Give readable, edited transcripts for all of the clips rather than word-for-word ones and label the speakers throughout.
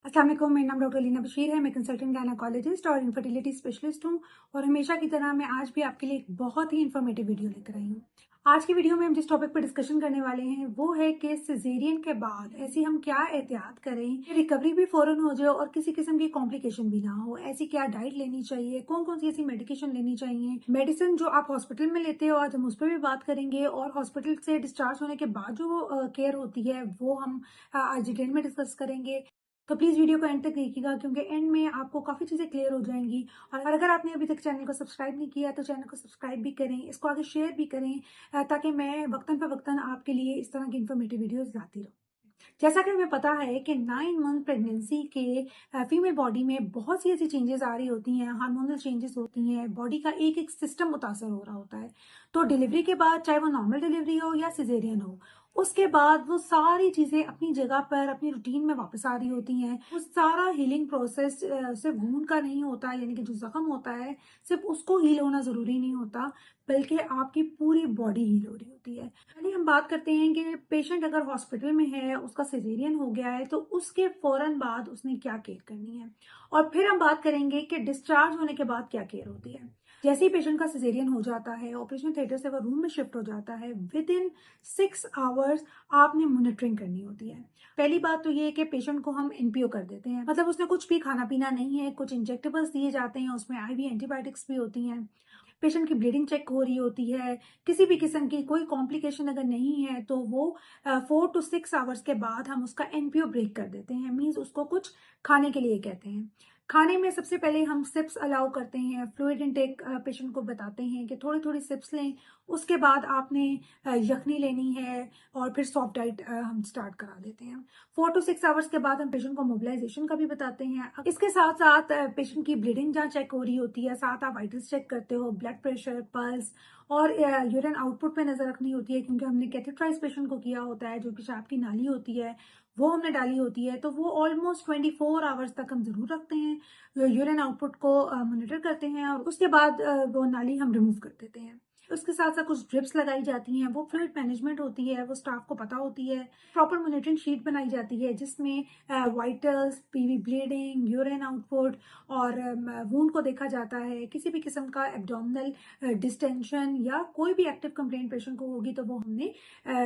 Speaker 1: अस्सलाम वालेकुम, मेरा नाम डॉक्टर लीना बशीर है। मैं कंसल्टेंट गायनेकोलॉजिस्ट और इनफर्टिलिटी स्पेशलिस्ट हूँ और हमेशा की तरह मैं आज भी आपके लिए एक बहुत ही इन्फॉर्मेटिव वीडियो लेकर आई हूँ। आज की वीडियो में हम जिस टॉपिक पर डिस्कशन करने वाले हैं वो है कि सिजेरियन के बाद ऐसी हम क्या एहतियात करें कि रिकवरी भी फौरन हो जाए और किसी किस्म की कॉम्प्लिकेशन भी ना हो। ऐसी क्या डाइट लेनी चाहिए, कौन कौन सी ऐसी मेडिकेशन लेनी चाहिए, मेडिसिन जो आप हॉस्पिटल में लेते हो आज हम उस पर भी बात करेंगे और हॉस्पिटल से डिस्चार्ज होने के बाद जो केयर होती है वो हम आज डिटेल में डिस्कस करेंगे। तो प्लीज़ वीडियो को एंड तक देखिएगा क्योंकि एंड में आपको काफ़ी चीज़ें क्लियर हो जाएंगी। और अगर आपने अभी तक चैनल को सब्सक्राइब नहीं किया तो चैनल को सब्सक्राइब भी करें, इसको आगे शेयर भी करें ताकि मैं वक्तन पर वक्तन आपके लिए इस तरह की इन्फॉर्मेटिव वीडियोस लाती रहूँ। जैसा कि हमें पता है कि 9 मंथ प्रेगनेंसी के फीमेल बॉडी में बहुत सी ऐसी चेंजेस आ रही होती हैं, हार्मोनल चेंजेस होती हैं, बॉडी का एक एक सिस्टम मुतासर हो रहा होता है। तो डिलीवरी के बाद चाहे वो नॉर्मल डिलीवरी हो या सिजेरियन हो, उसके बाद वो सारी चीज़ें अपनी जगह पर अपनी रूटीन में वापस आ रही होती हैं। वो सारा हीलिंग प्रोसेस सिर्फ वूंड का नहीं होता, यानी कि जो जख्म होता है सिर्फ उसको हील होना ज़रूरी नहीं होता, बल्कि आपकी पूरी बॉडी हील हो रही होती है। पहले हम बात करते हैं कि पेशेंट अगर हॉस्पिटल में है, उसका सिजेरियन हो गया है, तो उसके फौरन बाद उसने क्या केयर करनी है। और फिर हम बात करेंगे कि डिस्चार्ज होने के बाद क्या केयर होती है। जैसे ही पेशेंट का सिजेरियन हो जाता है, ऑपरेशन थिएटर से वो रूम में शिफ्ट हो जाता है, विद इन 6 आवर्स आपने मॉनिटरिंग करनी होती है। पहली बात तो ये है कि पेशेंट को हम एनपीओ कर देते हैं, मतलब उसने कुछ भी खाना पीना नहीं है, कुछ इंजेक्टेबल्स दिए जाते हैं, उसमें आईवी एंटीबायोटिक्स भी होती हैं। पेशेंट की ब्लीडिंग चेक हो रही होती है, किसी भी किस्म की कोई कॉम्प्लिकेशन अगर नहीं है तो वो 4 to 6 आवर्स के बाद हम उसका एनपीओ ब्रेक कर देते हैं, मीन्स उसको कुछ खाने के लिए कहते हैं। खाने में सबसे पहले हम सिप्स अलाउ करते हैं, फ्लूइड इनटेक पेशेंट को बताते हैं कि थोड़ी थोड़ी सिप्स लें। उसके बाद आपने यखनी लेनी है और फिर सॉफ्ट डाइट हम स्टार्ट करा देते हैं। 4 to 6 आवर्स के बाद हम पेशेंट को मोबिलाइजेशन का भी बताते हैं। इसके साथ साथ पेशेंट की ब्लीडिंग जहाँ चेक हो रही होती है, साथ आप वाइटल्स चेक करते हो, ब्लड प्रेशर, पल्स और यूरिन आउटपुट पे नजर रखनी होती है क्योंकि हमने कैथेटराइज पेशेंट को किया होता है, जो पेशाब की नाली होती है वो हमने डाली होती है, तो वो ऑलमोस्ट 24 आवर्स तक हम जरूर रखते हैं, यूरिन आउटपुट को मॉनिटर करते हैं और उसके बाद वो नाली हम रिमूव कर देते हैं। उसके साथ साथ कुछ ड्रिप्स लगाई जाती हैं, वो फ्लूइड मैनेजमेंट होती है, वो स्टाफ को पता होती है। प्रॉपर मॉनिटरिंग शीट बनाई जाती है जिसमें vitals, PV bleeding, urine output और वूंड को देखा जाता है। किसी भी किस्म का एब्डोमिनल डिस्टेंशन या कोई भी एक्टिव कंप्लेंट पेशेंट को होगी तो वो हमने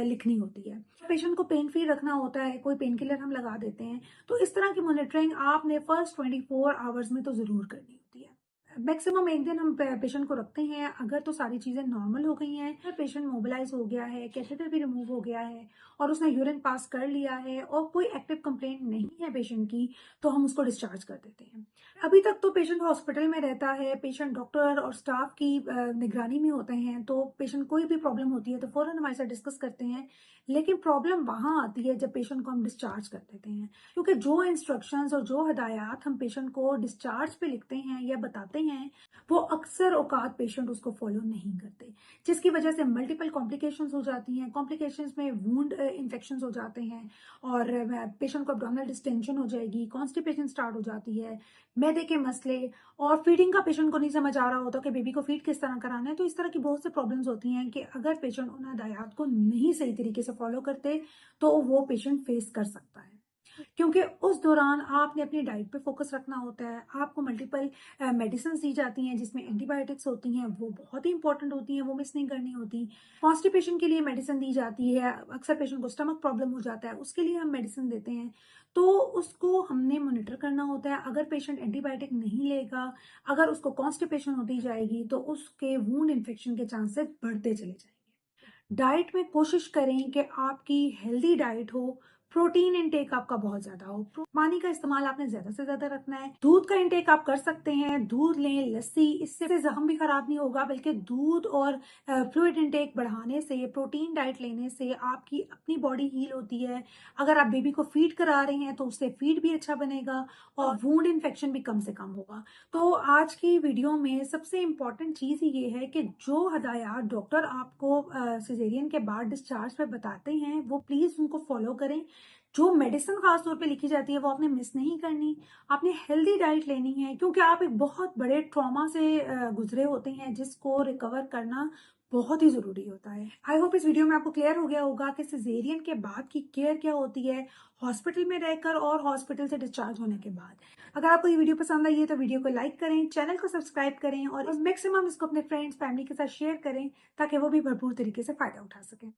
Speaker 1: लिखनी होती है। पेशेंट को पेन फ्री रखना होता है, कोई पेन किलर हम लगा देते हैं। तो इस तरह की मॉनिटरिंग आपने फर्स्ट 24 आवर्स में तो जरूर करनी होती है। मैक्सिमम एक दिन हम पेशेंट को रखते हैं, अगर तो सारी चीजें नॉर्मल हो गई हैं, पेशेंट मोबिलाइज हो गया है, कैथेटर भी रिमूव हो गया है और उसने यूरिन पास कर लिया है और कोई एक्टिव कंप्लेंट नहीं है पेशेंट की, तो हम उसको डिस्चार्ज कर देते हैं। अभी तक तो पेशेंट हॉस्पिटल में रहता है, पेशेंट डॉक्टर और स्टाफ की निगरानी में होते हैं, तो पेशेंट कोई भी प्रॉब्लम होती है तो फौरन हमारे साथ डिस्कस करते हैं। लेकिन प्रॉब्लम वहां आती है जब पेशेंट को हम डिस्चार्ज कर देते हैं, क्योंकि जो इंस्ट्रक्शंस और जो हदायत हम पेशेंट को डिस्चार्ज पे लिखते हैं या बताते हैं वो अक्सर औकात पेशेंट उसको फॉलो नहीं करते, जिसकी वजह से मल्टीपल कॉम्प्लिकेशंस हो जाती हैं। कॉम्प्लिकेशंस में वुंड इन्फेक्शंस हो जाते हैं और पेशेंट को एब्डोमिनल डिस्टेंशन हो जाएगी, कॉन्स्टिपेशन स्टार्ट हो जाती है, मैदे के मसले और फीडिंग का पेशेंट को नहीं समझ आ रहा होता कि बेबी को फीड किस तरह कराना है। तो इस तरह की बहुत से प्रॉब्लम्स होती हैं कि अगर पेशेंट उन हदायत को नहीं सही तरीके से फॉलो करते तो वो पेशेंट फेस कर सकता है, क्योंकि उस दौरान आपने अपनी डाइट पे फोकस रखना होता है। आपको मल्टीपल मेडिसिन दी जाती हैं जिसमें एंटीबायोटिक्स होती हैं, वो बहुत ही इंपॉर्टेंट होती हैं, वो मिस नहीं करनी होती। कॉन्स्टिपेशन के लिए मेडिसिन दी जाती है, अक्सर पेशेंट को स्टमक प्रॉब्लम हो जाता है, उसके लिए हम मेडिसिन देते हैं, तो उसको हमने मॉनिटर करना होता है। अगर पेशेंट एंटीबायोटिक नहीं लेगा, अगर उसको कॉन्स्टिपेशन होती जाएगी तो उसके वूंड इन्फेक्शन के चांसेस बढ़ते चले जाएंगे। डाइट में कोशिश करें कि आपकी हेल्दी डाइट हो, प्रोटीन इंटेक आपका बहुत ज्यादा हो, पानी का इस्तेमाल आपने ज्यादा से ज्यादा रखना है। दूध का इंटेक आप कर सकते हैं, दूध लें, लस्सी, इससे जख्म भी खराब नहीं होगा, बल्कि दूध और फ्लूइड इंटेक बढ़ाने से, प्रोटीन डाइट लेने से आपकी अपनी बॉडी हील होती है। अगर आप बेबी को फीड करा रहे हैं तो उससे फीड भी अच्छा बनेगा और वूंड इन्फेक्शन भी कम से कम होगा। तो आज की वीडियो में सबसे इम्पॉर्टेंट चीज़ ही ये है कि जो हदायत डॉक्टर आपको सिजेरियन के बाद डिस्चार्ज पे बताते हैं वो प्लीज़ उनको फॉलो करें। जो मेडिसिन खास तौर पे लिखी जाती है वो आपने मिस नहीं करनी। आपने हेल्दी डाइट लेनी है क्योंकि आप एक बहुत बड़े ट्रॉमा से गुजरे होते हैं जिसको रिकवर करना बहुत ही ज़रूरी होता है। आई होप इस वीडियो में आपको क्लियर हो गया होगा कि सिज़ेरियन के बाद की केयर क्या होती है, हॉस्पिटल में रहकर और हॉस्पिटल से डिस्चार्ज होने के बाद। अगर आपको ये वीडियो पसंद आई है तो वीडियो को लाइक करें, चैनल को सब्सक्राइब करें और मैक्सिमम इसको अपने फ्रेंड्स, फैमिली के साथ शेयर करें ताकि वो भी भरपूर तरीके से फ़ायदा उठा सकें।